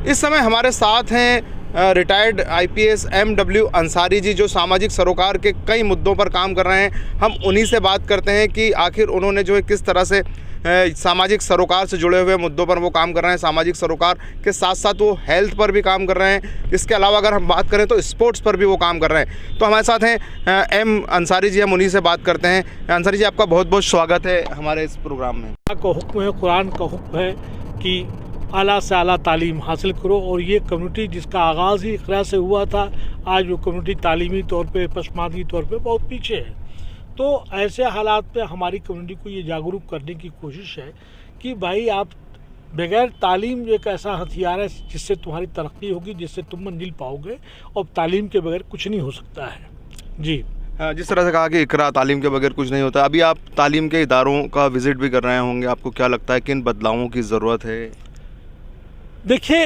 इस समय हमारे साथ हैं retired IPS MW Ansari ji, जो सामाजिक सरोकार के कई मुद्दों पर काम कर रहे हैं। हम उन्हीं से बात करते हैं कि आखिर उन्होंने जो है किस तरह से सामाजिक सरोकार से जुड़े हुए मुद्दों पर वो काम कर रहे हैं। सामाजिक सरोकार के साथ साथ वो हेल्थ पर भी काम कर रहे हैं। इसके अलावा अगर हम बात करें तो स्पोर्ट्स पर भी वो काम कर रहे हैं। तो हमारे साथ हैं एम अंसारी जी, हम उन्हीं से बात करते हैं। अंसारी जी, आपका बहुत बहुत स्वागत है हमारे इस प्रोग्राम में। का हुक्म है, कुरान का हुक्म है कि आला से आला तालीम हासिल करो, और ये कम्युनिटी जिसका आगाज़ ही इक़रा से हुआ था, आज वो कम्युनिटी तालीमी तौर पे, पसमानदी तौर पे बहुत पीछे है। तो ऐसे हालात पे हमारी कम्युनिटी को ये जागरूक करने की कोशिश है कि भाई आप बगैर तालीम एक ऐसा हथियार है जिससे तुम्हारी तरक्की होगी, जिससे तुम मंजिल पाओगे, और तालीम के बगैर कुछ नहीं हो सकता है। जी, जिस तरह से कहा कि इकरा तालीम के बगैर कुछ नहीं होता, अभी आप तालीम के इदारों का विज़िट भी कर रहे होंगे, आपको क्या लगता है किन बदलावों की ज़रूरत है? देखिए,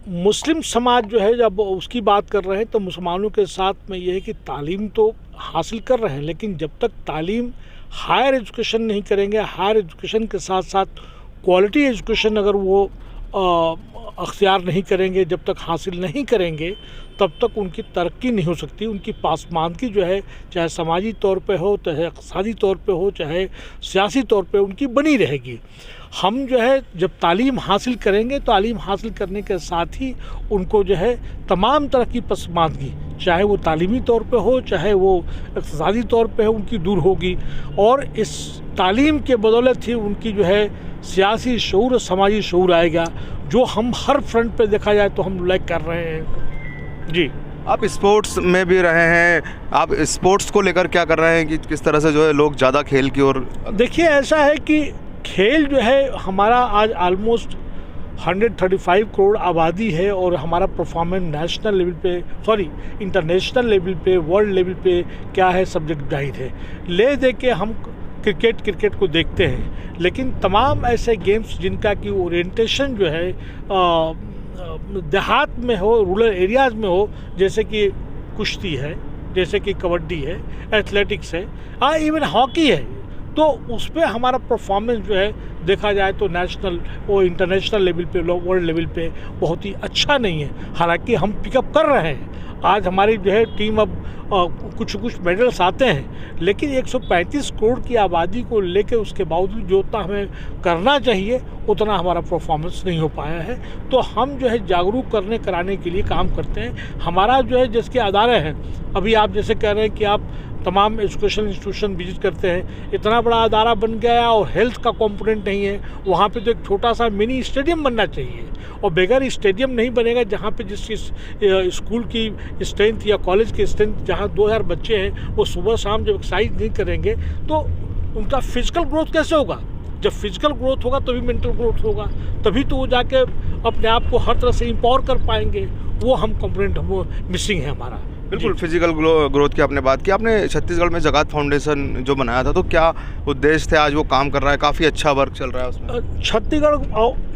मुस्लिम समाज जो है जब उसकी बात कर रहे हैं तो मुसलमानों के साथ में ये है कि तालीम तो हासिल कर रहे हैं, लेकिन जब तक तालीम हायर एजुकेशन नहीं करेंगे, हायर एजुकेशन के साथ साथ क्वालिटी एजुकेशन अगर वो अख्तियार नहीं करेंगे, जब तक हासिल नहीं करेंगे, तब तक उनकी तरक्की नहीं हो सकती। उनकी पासमानदगी जो है, चाहे समाजी तौर पे हो, चाहे इक़्तिसादी तौर पे हो, चाहे सियासी तौर पे, उनकी बनी रहेगी। हम जो है जब तालीम हासिल करेंगे, तालीम हासिल करने के साथ ही उनको जो है तमाम तरह की पसमानदगी, चाहे वो तालीमी तौर पे हो, चाहे वो इक़्तिसादी तौर पे हो, उनकी दूर होगी। और इस तालीम के बदौलत ही उनकी जो है सियासी शऊर और समाजी शऊर आएगा, जो हम हर फ्रंट पे देखा जाए तो हम लैग कर रहे हैं। जी, आप स्पोर्ट्स में भी रहे हैं, आप स्पोर्ट्स को लेकर क्या कर रहे हैं कि किस तरह से जो है लोग ज़्यादा खेल की ओर? देखिए, ऐसा है कि खेल जो है हमारा आज ऑलमोस्ट 135 करोड़ आबादी है, और हमारा परफॉर्मेंस नेशनल लेवल पे, इंटरनेशनल लेवल पे, वर्ल्ड लेवल पे क्या है, सब्जेक्ट जाहिर है। ले दे के हम क्रिकेट को देखते हैं, लेकिन तमाम ऐसे गेम्स जिनका कि ओरिएंटेशन जो है देहात में हो, रूरल एरियाज़ में हो, जैसे कि कुश्ती है, जैसे कि कबड्डी है, एथलेटिक्स है, इवन हॉकी है, तो उस पर हमारा परफॉर्मेंस जो है देखा जाए तो नेशनल और इंटरनेशनल लेवल पे, वर्ल्ड लेवल पे बहुत ही अच्छा नहीं है। हालांकि हम पिकअप कर रहे हैं। आज हमारी जो है टीम अब कुछ मेडल्स आते हैं, लेकिन 135 करोड़ की आबादी को लेकर उसके बावजूद जो उतना हमें करना चाहिए उतना हमारा परफॉर्मेंस नहीं हो पाया है। तो हम जो है जागरूक कराने के लिए काम करते हैं। हमारा जो है जिसके अदारे हैं, अभी आप जैसे कह रहे हैं कि आप तमाम एजुकेशन इंस्टीट्यूशन विजिट करते हैं, इतना बड़ा अदारा बन गया और हेल्थ का कंपोनेंट नहीं है, वहाँ पे तो एक छोटा सा मिनी स्टेडियम बनना चाहिए। और बगैर स्टेडियम नहीं बनेगा जहाँ पे जिस स्कूल की स्ट्रेंथ या कॉलेज की स्ट्रेंथ जहाँ 2000 बच्चे हैं, वो सुबह शाम जब एक्सरसाइज नहीं करेंगे तो उनका फिजिकल ग्रोथ कैसे होगा? जब फिजिकल ग्रोथ होगा तभी मेंटल ग्रोथ होगा, तभी तो वो जाके अपने आप को हर तरह से एम्पावर कर पाएंगे। वो हम कंपोनेंट वो मिसिंग है हमारा। बिल्कुल, फिजिकल ग्रोथ की आपने बात की। आपने छत्तीसगढ़ में जगात फाउंडेशन जो बनाया था, तो क्या उद्देश्य थे? आज वो काम कर रहा है, काफ़ी अच्छा वर्क चल रहा है उसमें। छत्तीसगढ़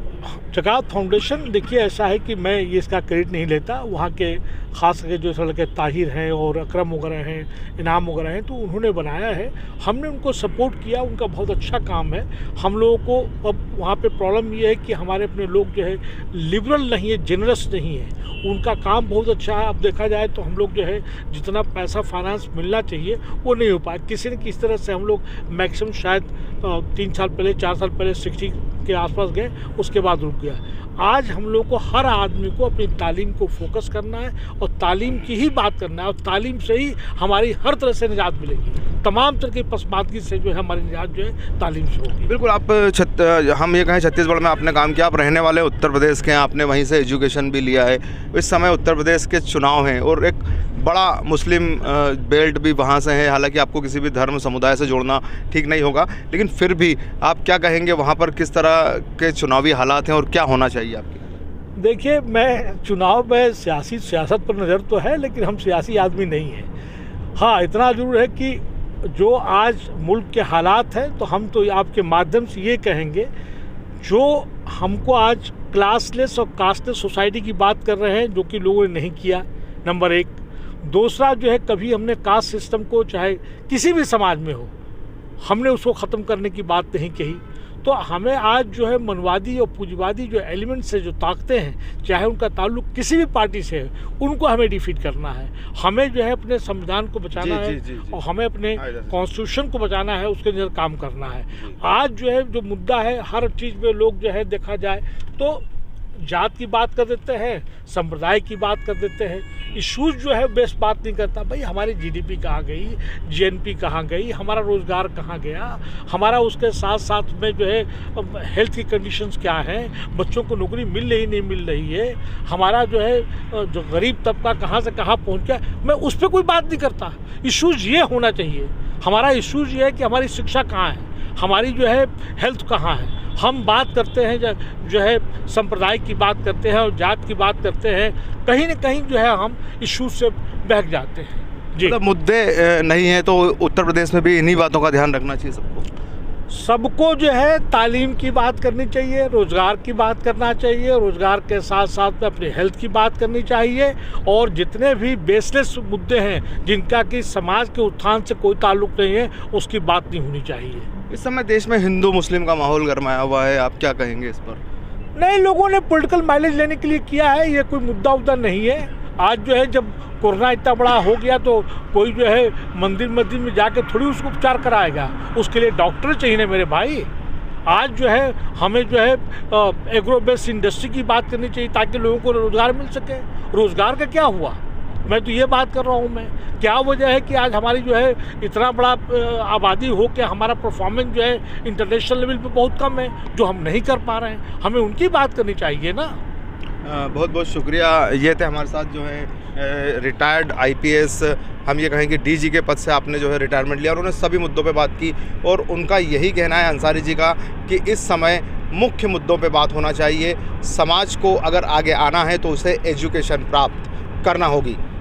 जगात फाउंडेशन, देखिए ऐसा है कि मैं ये इसका क्रेडिट नहीं लेता। वहाँ के ख़ास करके जो लड़के ताहिर हैं और अकरम वगैरह हैं, इनाम वगैरह हैं, तो उन्होंने बनाया है, हमने उनको सपोर्ट किया, उनका बहुत अच्छा काम है। हम लोगों को अब वहाँ पे प्रॉब्लम ये है कि हमारे अपने लोग जो है लिबरल नहीं है, जेनरस नहीं है। उनका काम बहुत अच्छा है। अब देखा जाए तो हम लोग जो है जितना पैसा फाइनेंस मिलना चाहिए वो नहीं हो पाया। किसी न किसी तरह से हम लोग मैक्सिमम शायद 3 साल पहले, 4 साल पहले 60 के आसपास गए, उसके बाद रुक गया। आज हम लोग को, हर आदमी को अपनी तालीम को फोकस करना है और तालीम की ही बात करना है, और तालीम से ही हमारी हर तरह से निजात मिलेगी। तमाम तरह की पसमानदगी से जो है हमारी निजात जो है तालीम से होगी। बिल्कुल। आप हम ये कहें छत्तीसगढ़ में आपने काम किया, आप रहने वाले उत्तर प्रदेश के हैं, आपने वहीं से एजुकेशन भी लिया है। इस समय उत्तर प्रदेश के चुनाव हैं और एक बड़ा मुस्लिम बेल्ट भी वहाँ से है। हालांकि आपको किसी भी धर्म समुदाय से जोड़ना ठीक नहीं होगा, लेकिन फिर भी आप क्या कहेंगे वहाँ पर किस तरह के चुनावी हालात हैं और क्या होना चाहिए आपके? देखिए, मैं चुनाव में सियासत पर नज़र तो है, लेकिन हम सियासी आदमी नहीं हैं। हाँ, इतना ज़रूर है कि जो आज मुल्क के हालात हैं, तो हम तो आपके माध्यम से ये कहेंगे, जो हमको आज क्लासलेस और कास्टलेस सोसाइटी की बात कर रहे हैं, जो कि लोगों ने नहीं किया, नंबर 1। दूसरा जो है, कभी हमने कास्ट सिस्टम को, चाहे किसी भी समाज में हो, हमने उसको ख़त्म करने की बात नहीं कही। तो हमें आज जो है मनवादी और पूंजीवादी जो एलिमेंट्स से जो ताकतें हैं, चाहे उनका ताल्लुक किसी भी पार्टी से है, उनको हमें डिफीट करना है। हमें जो है अपने संविधान को बचाना है और हमें अपने कॉन्स्टिट्यूशन को बचाना है, उसके अंदर काम करना है। आज जो है जो मुद्दा है, हर चीज़ में लोग जो है देखा जाए तो जात की बात कर देते हैं, संप्रदाय की बात कर देते हैं, इश्यूज जो है बेस बात नहीं करता। भाई हमारी जीडीपी कहाँ गई, जीएनपी कहाँ गई, हमारा रोज़गार कहाँ गया, हमारा उसके साथ साथ में जो है हेल्थ की कंडीशंस क्या हैं, बच्चों को नौकरी मिल रही नहीं मिल रही है, हमारा जो है जो गरीब तबका कहाँ से कहाँ पहुँच गया, मैं उस पर कोई बात नहीं करता। इश्यूज ये होना चाहिए, हमारा इश्यूज ये है कि हमारी शिक्षा कहाँ है, हमारी जो है हेल्थ कहाँ है। हम बात करते हैं जो है संप्रदाय की बात करते हैं और जात की बात करते हैं, कहीं न कहीं जो है हम इशू से बहक जाते हैं। जी, मतलब मुद्दे नहीं हैं तो उत्तर प्रदेश में भी इन्हीं बातों का ध्यान रखना चाहिए सबको जो है तालीम की बात करनी चाहिए, रोज़गार की बात करना चाहिए, रोज़गार के साथ साथ में अपनी हेल्थ की बात करनी चाहिए, और जितने भी बेसलेस मुद्दे हैं जिनका कि समाज के उत्थान से कोई ताल्लुक नहीं है, उसकी बात नहीं होनी चाहिए। इस समय देश में हिंदू मुस्लिम का माहौल गरमाया हुआ है, आप क्या कहेंगे इस पर? नहीं, लोगों ने पॉलिटिकल माइलेज लेने के लिए किया है, ये कोई मुद्दा नहीं है। आज जो है जब कोरोना इतना बड़ा हो गया तो कोई जो है मंदिर में जाके थोड़ी उसको उपचार कराएगा, उसके लिए डॉक्टर चाहिए ना मेरे भाई। आज जो है हमें जो है एग्रो बेस्ड इंडस्ट्री की बात करनी चाहिए ताकि लोगों को रोज़गार मिल सके। रोज़गार का क्या हुआ, मैं तो ये बात कर रहा हूँ। मैं क्या वजह है कि आज हमारी जो है इतना बड़ा आबादी हो के हमारा परफॉर्मेंस जो है इंटरनेशनल लेवल पे बहुत कम है, जो हम नहीं कर पा रहे हैं, हमें उनकी बात करनी चाहिए ना। बहुत बहुत शुक्रिया। ये थे हमारे साथ जो है रिटायर्ड आईपीएस, हम ये कहें कि डीजी के पद से आपने जो है रिटायरमेंट लिया, और उन्होंने सभी मुद्दों पे बात की, और उनका यही कहना है अंसारी जी का कि इस समय मुख्य मुद्दों पे बात होना चाहिए। समाज को अगर आगे आना है तो उसे एजुकेशन प्राप्त करना होगी।